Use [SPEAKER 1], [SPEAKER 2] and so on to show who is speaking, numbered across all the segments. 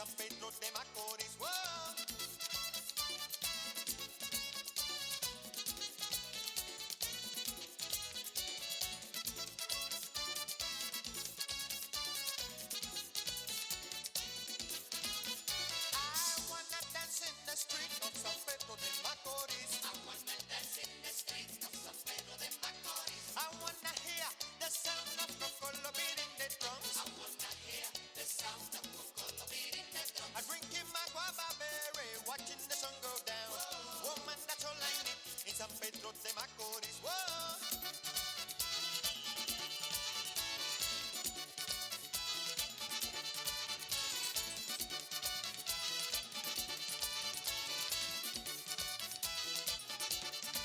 [SPEAKER 1] San Pedro de Macorís. Whoa. I wanna dance in the street of San Pedro de Macorís.
[SPEAKER 2] I wanna dance in the streets of San Pedro de Macorís.
[SPEAKER 1] I wanna hear the sound of Cocolo beating the drums.
[SPEAKER 2] I wanna hear the sound of Cocolo beating the drums.
[SPEAKER 1] I'm drinking my guava berry, watching the sun go down. Woman, that's all I need in San Pedro de Macorís. Whoa.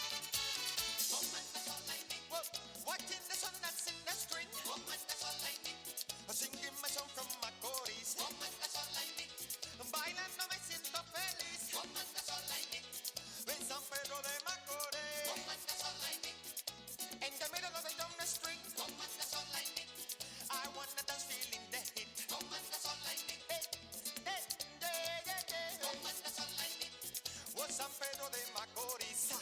[SPEAKER 2] Woman, that's all I need.
[SPEAKER 1] Whoa. Watching the sun that's in the street.
[SPEAKER 2] Woman, that's all I need.
[SPEAKER 1] Singing my song from Macorís.
[SPEAKER 2] Woman, that's all I need.
[SPEAKER 1] Bailando me siento feliz
[SPEAKER 2] Woman, that's all I need.
[SPEAKER 1] en San Pedro de Macorís.
[SPEAKER 2] Woman, that's all I need.
[SPEAKER 1] In the middle of the dumb street,
[SPEAKER 2] Woman, that's all I need.
[SPEAKER 1] I wanna dance feeling the heat.
[SPEAKER 2] Woman, that's all I need.
[SPEAKER 1] Hey, hey, yeah, yeah, yeah.
[SPEAKER 2] Woman, that's all I need.
[SPEAKER 1] Oh, San Pedro de Macorís.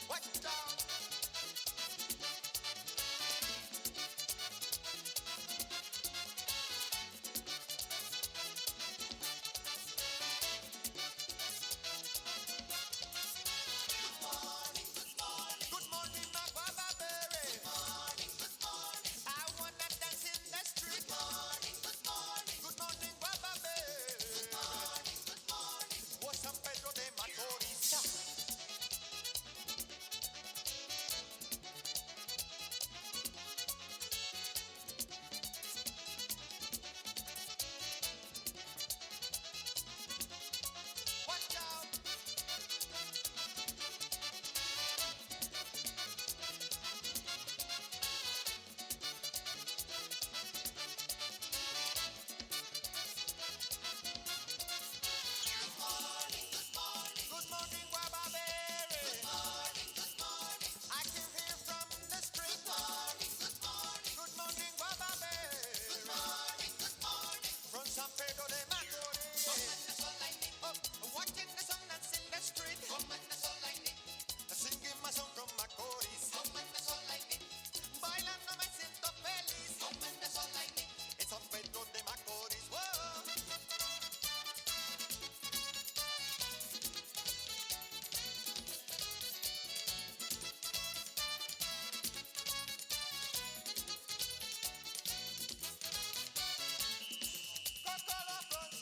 [SPEAKER 1] Watch it down. Good morning, my guava berry. I wanna dance in the street. Good morning, guava berry. Oh, San Pedro de Macorís. Watch out. Good morning, guava berry. I can hear from the street. Good morning, guava berry. From San Pedro de Macorís. Oh, watching the sun dance in the street. Singing my song from Macorís. Bailando me siento feliz en San Pedro de Macorís. Whoa. Cocolo from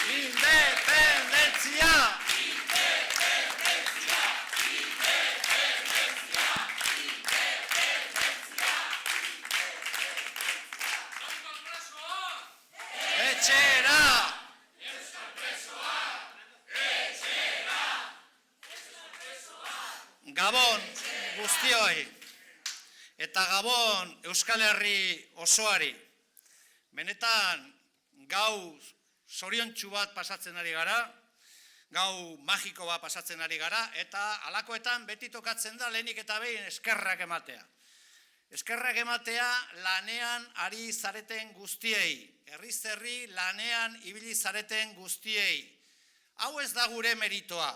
[SPEAKER 3] Independentzia! Etxera! Gabon guztioi eta Gabon Euskal Herri osoari. Benetan gau zoriontsu bat pasatzen ari gara, gau magiko bat pasatzen ari gara, eta halakoetan beti tokatzen da lehenik eta behin eskerrak ematea. Eskerrak ematea lanean ari zareten guztiei, herriz herri lanean ibili zareten guztiei. Hau ez da gure meritoa.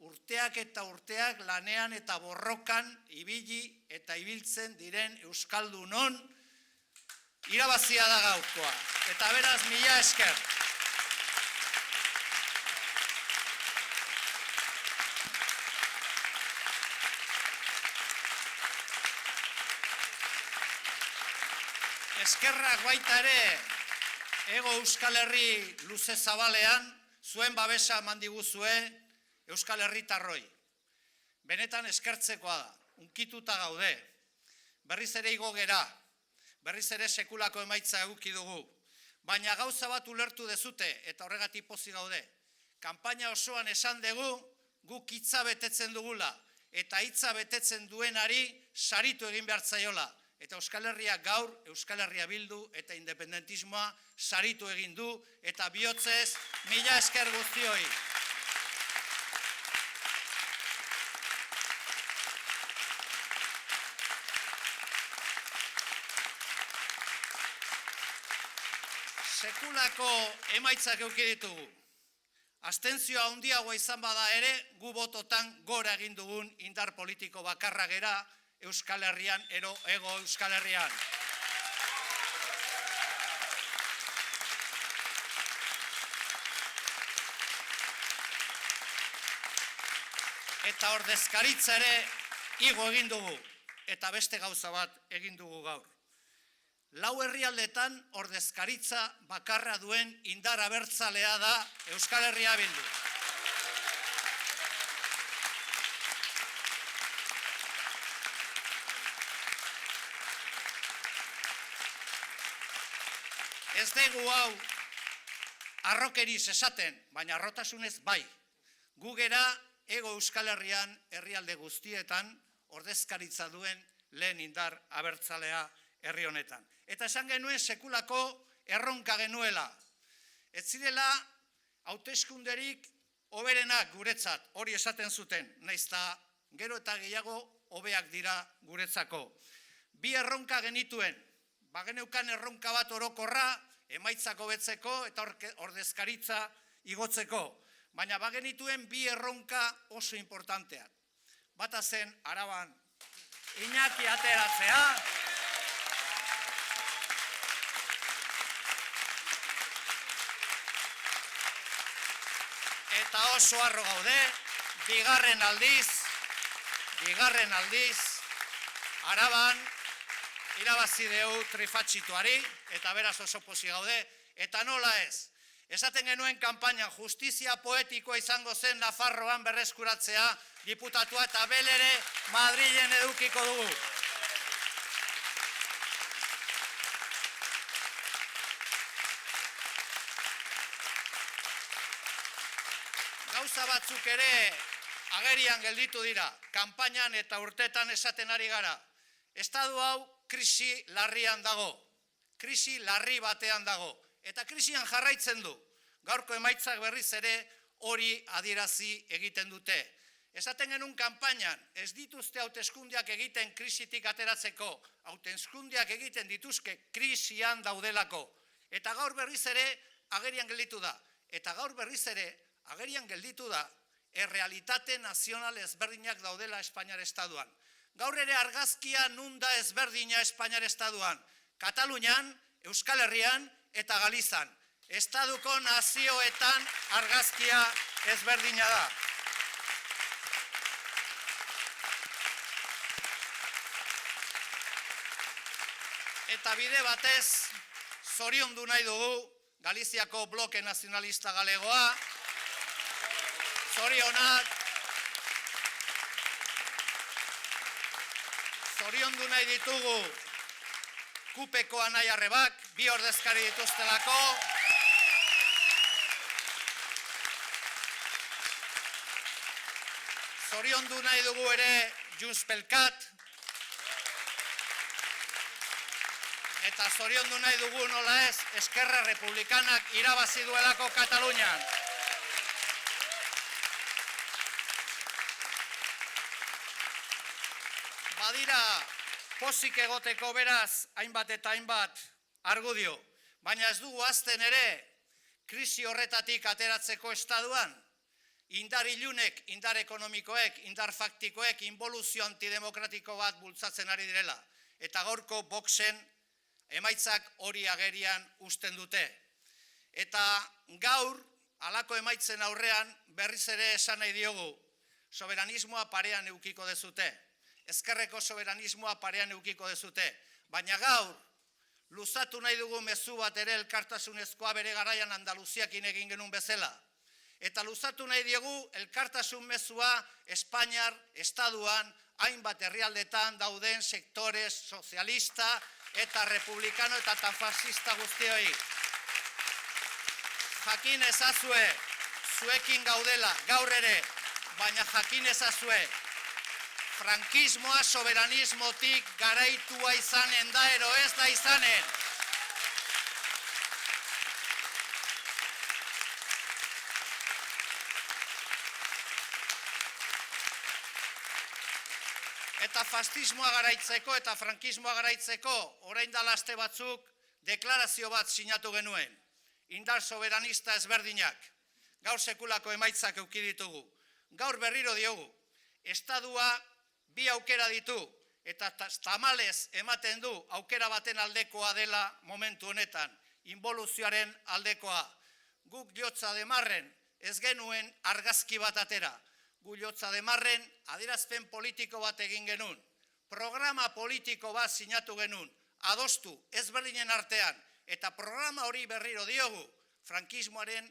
[SPEAKER 3] Urteak eta urteak lanean eta borrokan ibili eta ibiltzen diren euskaldunon irabazia da gaurkoa. Eta beraz, mila esker. Eskerrak baita ere, Hego Euskal Herri luze zabalean, zuen babesa eman diguzue Euskal Herritarroi. Benetan eskertzekoa da, unkituta gaude, berriz ere igo gera, berriz ere sekulako emaitza eduki dugu, baina gauza bat ulertu dezute eta horregatik pozik gaude. Kanpaina osoan esan dugu, guk hitza betetzen dugula, eta hitza betetzen duenari saritu egin behar zaiola. Eta Euskal Herria gaur, Euskal Herria bildu eta independentismoa saritu egin du, eta bihotzez mila esker guztioi. Sekulako emaitzak eduki ditugu. Abstentzioa handiagoa izan bada ere, gu bototan gora egin dugun indar politiko bakarra gera Euskal Herrian, Hego Euskal Herrian. Eta ordezkaritza ere igo egin dugu, eta beste gauza bat egin dugu gaur. Lau herrialdetan ordezkaritza bakarra duen indar abertzalea da Euskal Herria bildu. Ez dugu hau arrokeriz esaten, baina arrotasunez bai. Gu gera Hego Euskal Herrian herrialde guztietan ordezkaritza duen lehen indar abertzalea herri honetan. Eta esan genuen sekulako erronka genuela. Ez zirela hauteskunderik hoberenak guretzat, hori esaten zuten, naizta gero eta gehiago hobeak dira guretzako. Bi erronka genituen, bageneukan erronka bat orokorra, emaitzako betzeko eta ordezkaritza igotzeko. Baina bagenituen bi erronka oso importanteak. Bata zen Araban Iñaki ateratzea, eta oso harro gaude, bigarren aldiz, Araban irabazi dugu trifatxituari, eta beraz oso pozik gaude, eta nola ez. Esaten genuen kanpainan justizia poetikoa izango zen Nafarroan berreskuratzea diputatua eta belere Madrilen edukiko dugu. Gauza batzuk ere agerian gelditu dira, kanpainan eta urtetan esaten ari gara. Estatu hau krisi larrian dago, krisi larri batean dago, eta krisian jarraitzen du. Gaurko emaitzak berriz ere hori adierazi egiten dute. Esaten genuen kanpainan, ez dituzte hauteskundeak egiten krisitik ateratzeko, hauteskundeak egiten dituzke krisian daudelako. Eta gaur berriz ere agerian gelditu da. Eta gaur berriz ere agerian gelditu da errealitate nazional ezberdinak daudela Espainiar Estatuan. Gaur ere argazkia nunda ezberdina Espainiar Estatuan. Katalunian, Euskal Herrian eta Galizan. Estatuko nazioetan argazkia ezberdina da. Eta bide batez zoriondu nahi dugu Galiziako bloke nazionalista galegoa, zoriondu nahi ditugu kupeko anai arrebak, bi ordezkari dituztelako, zoriondu nahi dugu ere Junts pel Cat, eta zoriondu nahi dugu nola ez Esquerra Republikanak irabazi duelako Katalunian. Badira pozik egoteko beraz hainbat eta hainbat argudio, baina ez dugu ahazten ere krisi horretatik ateratzeko estaduan indar ilunek, indar ekonomikoek, indar faktikoek inboluzio antidemokratiko bat bultzatzen ari direla. Eta gaurko Voxen emaitzak hori agerian uzten dute. Eta gaur, halako emaitzen aurrean, berriz ere esan nahi diogu, soberanismoa parean eukiko dezute. Ezkerreko soberanismoa parean eukiko dezute. Baina gaur, luzatu nahi dugu mezu bat ere elkartasunezkoa bere garaian Andaluziakin egin genuen bezala. Eta luzatu nahi diegu elkartasun mezua Espainiar estaduan hainbat herrialdetan dauden sektore sozialista eta republikano eta tan fascista guztioi. Jakin ezazue, zuekin gaudela, gaur ere, baina jakin ezazue, frankismoa soberanismotik garaitua izanen da, ero ez da izanen. Eta fascismoa garaitzeko eta frankismoa garaitzeko orain dela aste batzuk deklarazio bat sinatu genuen. Indar soberanista ezberdinak, gaur sekulako emaitzak eduki ditugu. Gaur berriro diogu, estadua bi aukera ditu eta tamalez ematen du aukera baten aldekoa dela momentu honetan, inboluzioaren aldekoa. Guk Jotza Demarren ez genuen argazki bat atera. Gu Jotza Demarren adierazpen politiko bat egin genuen. Programa politiko bat sinatu genuen, adostu ezberdinen artean, eta programa hori berriro diogu, frankismoaren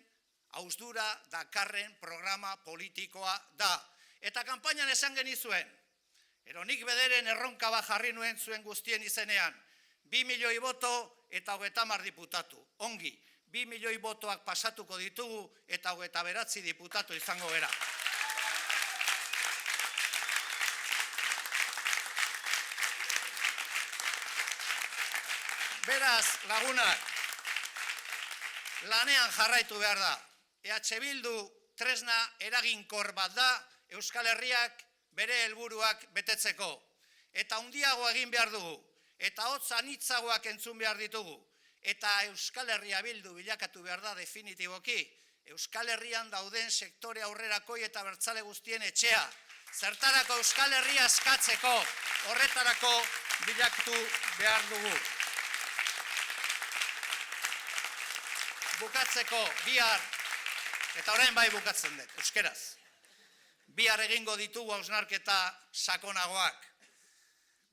[SPEAKER 3] hausdura dakarren programa politikoa da. Eta kanpainan esan genizuen, nik bederen erronka bat jarri nuen zuen guztien izenean, 2 milioi boto eta 30 diputatu. Ongi, 2 milioi botoak pasatuko ditugu eta 29 diputatu izango gara. Beraz, lagunak, lanean jarraitu behar da. EH Bildu tresna eraginkor bat da Euskal Herriak bere helburuak betetzeko. Eta handiago egin behar dugu. Eta hotz anitzagoak entzun behar ditugu. Eta Euskal Herria Bildu bilakatu behar da definitiboki. Euskal Herrian dauden sektore aurrerakoi eta bertzale guztien etxea. Zertarako Euskal Herria eskatzeko, horretarako bilakatu behar dugu. Bukatzeko bihar, eta orain bai bukatzen dut, euskeraz. Bihar egingo ditugu hausnarketa sakonagoak.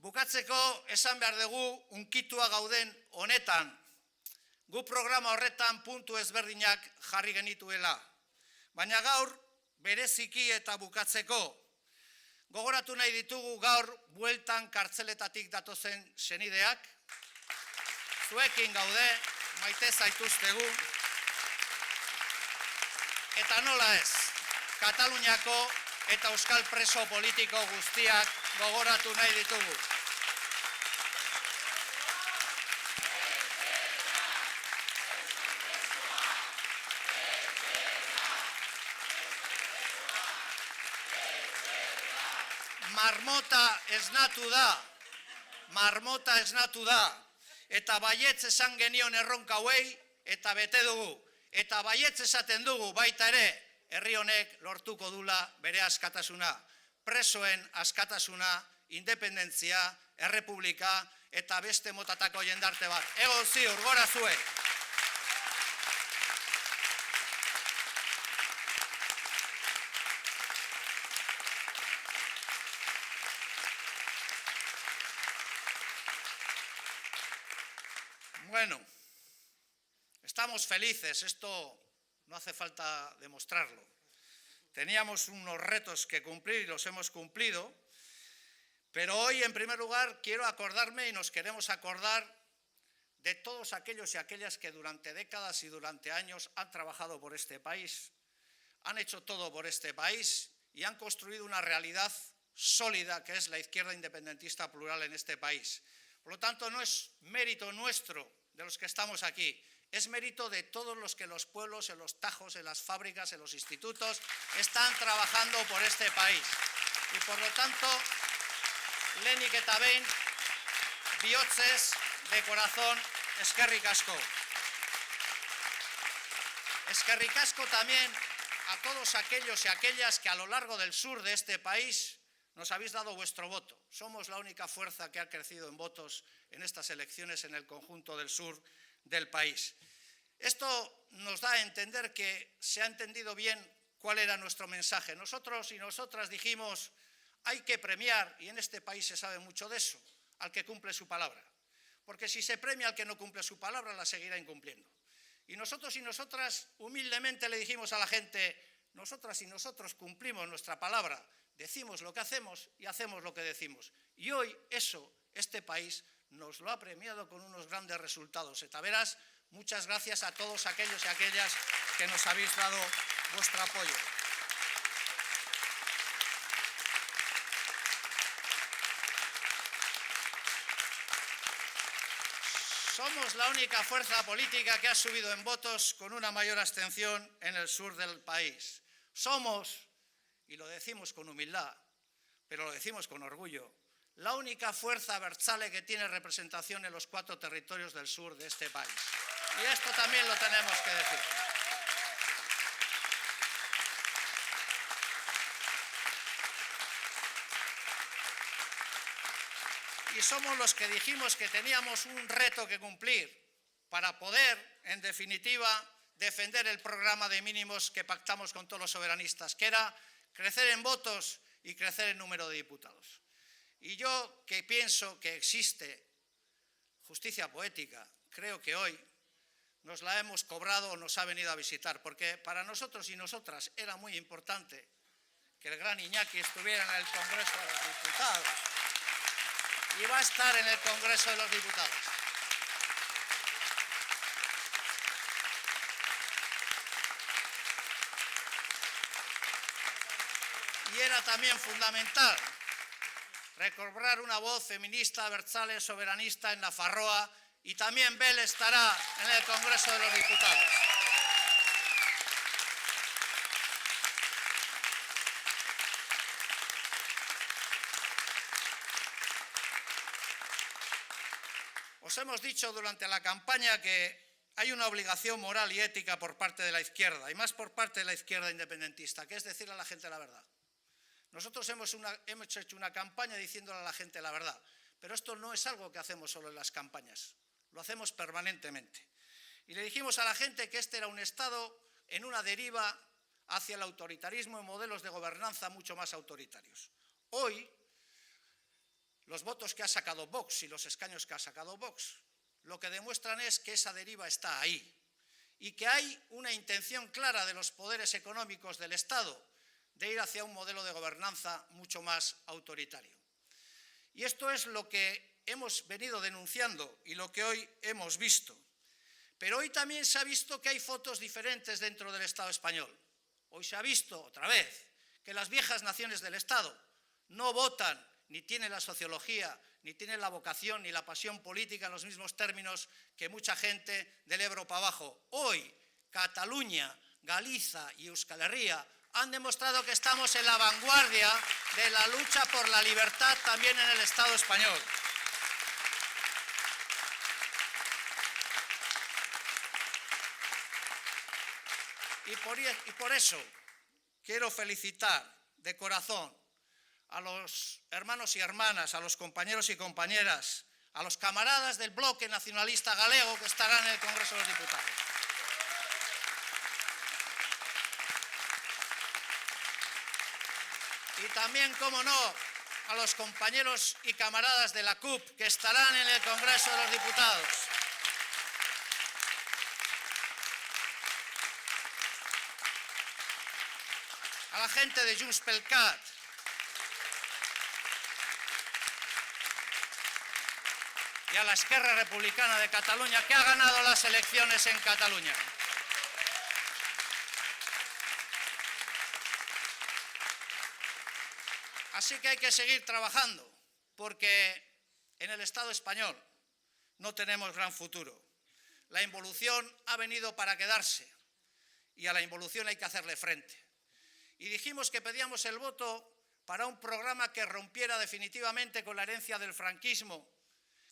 [SPEAKER 3] Bukatzeko esan behar dugu unkitua gauden honetan. Gu programa horretan puntu ezberdinak jarri genituela. Baina gaur bereziki eta bukatzeko. Gogoratu nahi ditugu gaur bueltan kartzeletatik datozen senideak. Zuekin gaude, maite zaituztegu. Eta nola ez, Kataluniako eta euskal preso politiko guztiak gogoratu nahi ditugu. Marmota esnatu da, eta baietz esan genion erronka hauei eta bete dugu. Eta baietz esaten dugu baita ere, herri honek lortuko dula bere askatasuna. Presoen askatasuna, independentzia, errepublika eta beste motatako jendarte bat. Ego ziur, gora zuek! Bueno, estamos felices, esto no hace falta demostrarlo. Teníamos unos retos que cumplir y los hemos cumplido, pero hoy, en primer lugar, quiero acordarme y nos queremos acordar de todos aquellos y aquellas que durante décadas y durante años han trabajado por este país, han hecho todo por este país y han construido una realidad sólida que es la izquierda independentista plural en este país. Por lo tanto, no es mérito nuestro de los que estamos aquí, es mérito de todos los que en los pueblos, en los tajos, en las fábricas, en los institutos, están trabajando por este país. Y por lo tanto, lehenik eta behin, bihotzez, de corazón, eskerrik asko. Eskerrik asko también a todos aquellos y aquellas que a lo largo del sur de este país nos habéis dado vuestro voto. Somos la única fuerza que ha crecido en votos en estas elecciones en el conjunto del sur del país. Esto nos da a entender que se ha entendido bien cuál era nuestro mensaje. Nosotros y nosotras dijimos, hay que premiar, y en este país se sabe mucho de eso, al que cumple su palabra. Porque si se premia al que no cumple su palabra, la seguirá incumpliendo. Y nosotros y nosotras humildemente le dijimos a la gente, nosotras y nosotros cumplimos nuestra palabra, decimos lo que hacemos y hacemos lo que decimos. Y hoy eso, este país, nos lo ha premiado con unos grandes resultados. Eta beraz, muchas gracias a todos aquellos y aquellas que nos habéis dado vuestro apoyo. Somos la única fuerza política que ha subido en votos con una mayor abstención en el sur del país. Somos, y lo decimos con humildad, pero lo decimos con orgullo, la única fuerza abertzale que tiene representación en los 4 territorios del sur de este país. Y esto también lo tenemos que decir. Y somos los que dijimos que teníamos un reto que cumplir para poder, en definitiva, defender el programa de mínimos que pactamos con todos los soberanistas, que era crecer en votos y crecer en número de diputados. Y yo, que pienso que existe justicia poética, creo que hoy nos la hemos cobrado o nos ha venido a visitar, porque para nosotros y nosotras era muy importante que el gran Iñaki estuviera en el Congreso de los Diputados. Y va a estar en el Congreso de los Diputados. Y era también fundamental recobrar una voz feminista, abertzale, soberanista en Nafarroa, y también Bel estará en el Congreso de los Diputados. Os hemos dicho durante la campaña que hay una obligación moral y ética por parte de la izquierda, y más por parte de la izquierda independentista, que es decirle a la gente la verdad. Nosotros hemos hecho una campaña diciéndole a la gente la verdad, pero esto no es algo que hacemos solo en las campañas, lo hacemos permanentemente. Y le dijimos a la gente que este era un Estado en una deriva hacia el autoritarismo y modelos de gobernanza mucho más autoritarios. Hoy, los votos que ha sacado Vox y los escaños que ha sacado Vox, lo que demuestran es que esa deriva está ahí y que hay una intención clara de los poderes económicos del Estado de ir hacia un modelo de gobernanza mucho más autoritario. Y esto es lo que hemos venido denunciando y lo que hoy hemos visto. Pero hoy también se ha visto que hay fotos diferentes dentro del Estado español. Hoy se ha visto, otra vez, que las viejas naciones del Estado no votan, ni tienen la sociología, ni tienen la vocación, ni la pasión política en los mismos términos que mucha gente del Ebro para abajo. Hoy, Cataluña, Galicia y Euskal Herria han demostrado que estamos en la vanguardia de la lucha por la libertad también en el Estado español. Y por eso quiero felicitar de corazón a los hermanos y hermanas, a los compañeros y compañeras, a los camaradas del Bloque Nacionalista Galego que estarán en el Congreso de los Diputados. Y también, cómo no, a los compañeros y camaradas de la CUP que estarán en el Congreso de los Diputados. a la gente de Junts pel Cat, y a la Esquerra Republicana de Cataluña, que ha ganado las elecciones en Cataluña. Así que hay que seguir trabajando, porque en el Estado español no tenemos gran futuro. La involución ha venido para quedarse y a la involución hay que hacerle frente. Y dijimos que pedíamos el voto para un programa que rompiera definitivamente con la herencia del franquismo,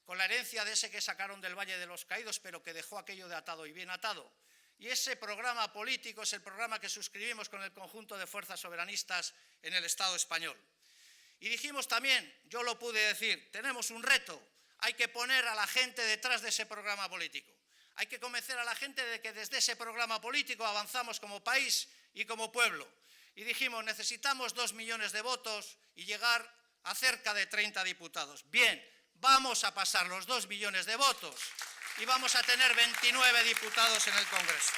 [SPEAKER 3] con la herencia de ese que sacaron del Valle de los Caídos, pero que dejó aquello de atado y bien atado. Y ese programa político es el programa que suscribimos con el conjunto de fuerzas soberanistas en el Estado español. Y dijimos también, yo lo pude decir, tenemos un reto, hay que poner a la gente detrás de ese programa político. Hay que convencer a la gente de que desde ese programa político avanzamos como país y como pueblo. Y dijimos, necesitamos 2 millones de votos y llegar a cerca de 30 diputados. Bien, vamos a pasar los 2 millones de votos y vamos a tener 29 diputados en el Congreso.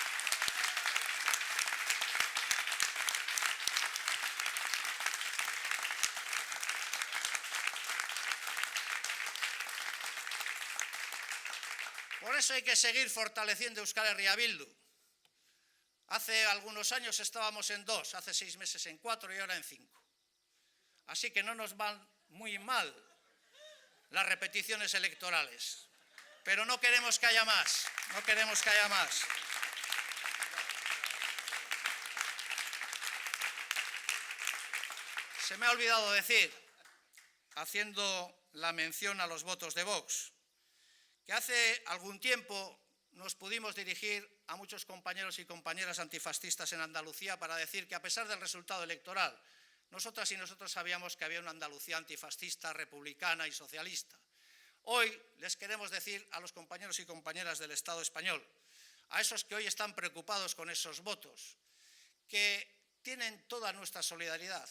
[SPEAKER 3] Por eso hay que seguir fortaleciendo Euskal Herria Bildu. Hace algunos años estábamos en 2, hace 6 meses en 4 y ahora en 5. Así que no nos van muy mal las repeticiones electorales. Pero no queremos que haya más, no queremos que haya más. Se me ha olvidado decir, haciendo la mención a los votos de Vox, que hace algún tiempo nos pudimos dirigir a muchos compañeros y compañeras antifascistas en Andalucía para decir que a pesar del resultado electoral, nosotras y nosotros sabíamos que había una Andalucía antifascista, republicana y socialista. Hoy les queremos decir a los compañeros y compañeras del Estado español, a esos que hoy están preocupados con esos votos, que tienen toda nuestra solidaridad,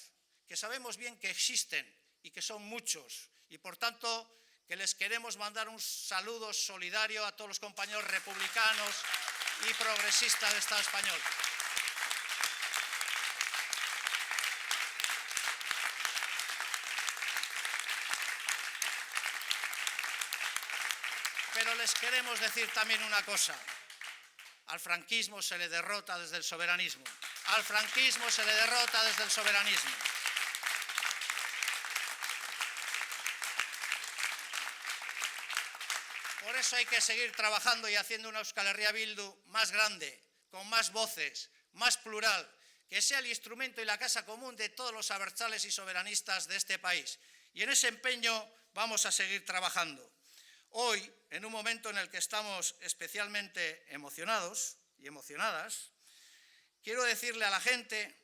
[SPEAKER 3] que sabemos bien que existen y que son muchos y por tanto que les queremos mandar un saludo solidario a todos los compañeros republicanos y progresistas del Estado español. Pero les queremos decir también una cosa. Al franquismo se le derrota desde el soberanismo. Al franquismo se le derrota desde el soberanismo. Por eso hay que seguir trabajando y haciendo una Euskal Herria Bildu más grande, con más voces, más plural, que sea el instrumento y la casa común de todos los abertzales y soberanistas de este país. Y en ese empeño vamos a seguir trabajando. Hoy, en un momento en el que estamos especialmente emocionados y emocionadas, quiero decirle a la gente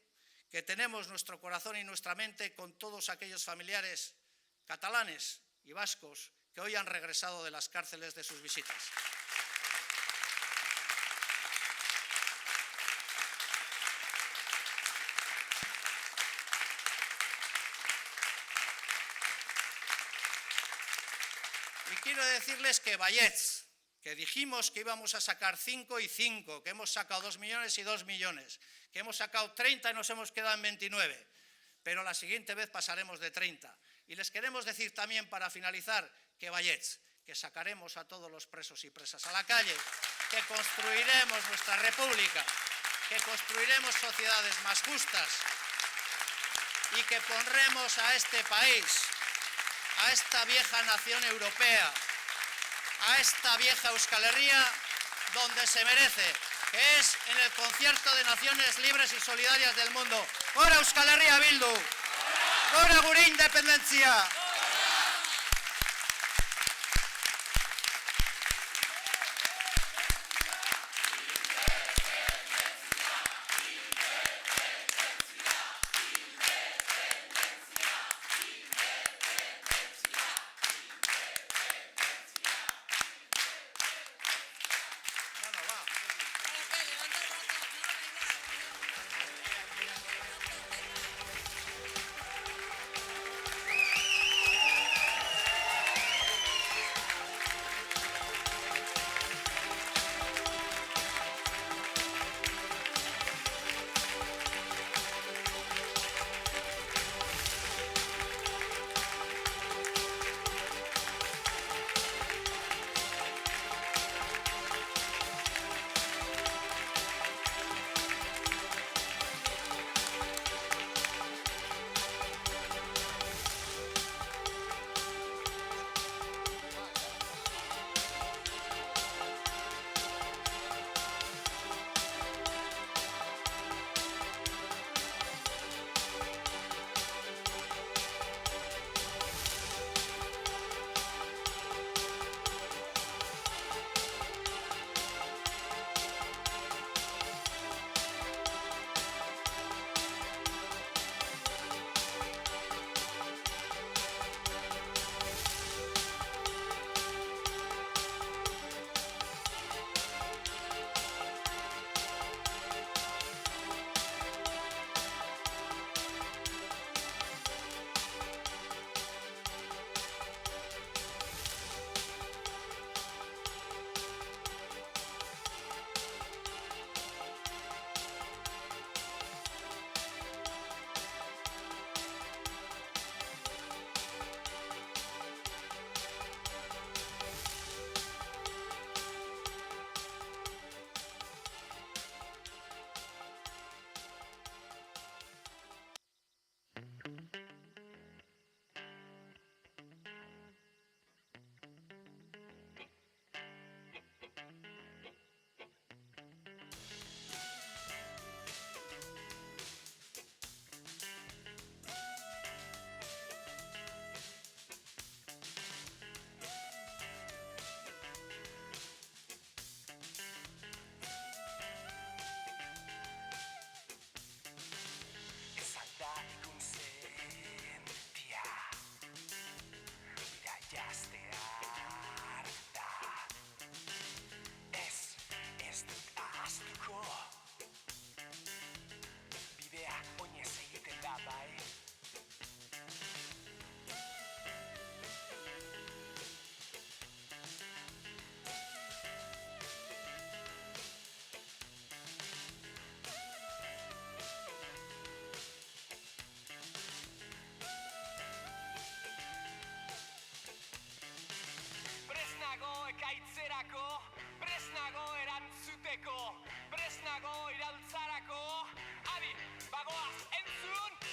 [SPEAKER 3] que tenemos nuestro corazón y nuestra mente con todos aquellos familiares catalanes y vascos que hoy han regresado de las cárceles de sus visitas. Y quiero decirles que Baietz, que dijimos que íbamos a sacar 5 y 5, que hemos sacado 2 millones y 2 millones, que hemos sacado 30 y nos hemos quedado en 29, pero la siguiente vez pasaremos de 30. Y les queremos decir también, para finalizar, que Baietz, que sacaremos a todos los presos y presas a la calle, que construiremos nuestra república, que construiremos sociedades más justas y que pondremos a este país, a esta vieja nación europea, a esta vieja Euskal Herria, donde se merece, que es en el concierto de naciones libres y solidarias del mundo. ¡Gora Euskal Herria Bildu! ¡Gora gure independentzia!
[SPEAKER 4] Bagoaz entzun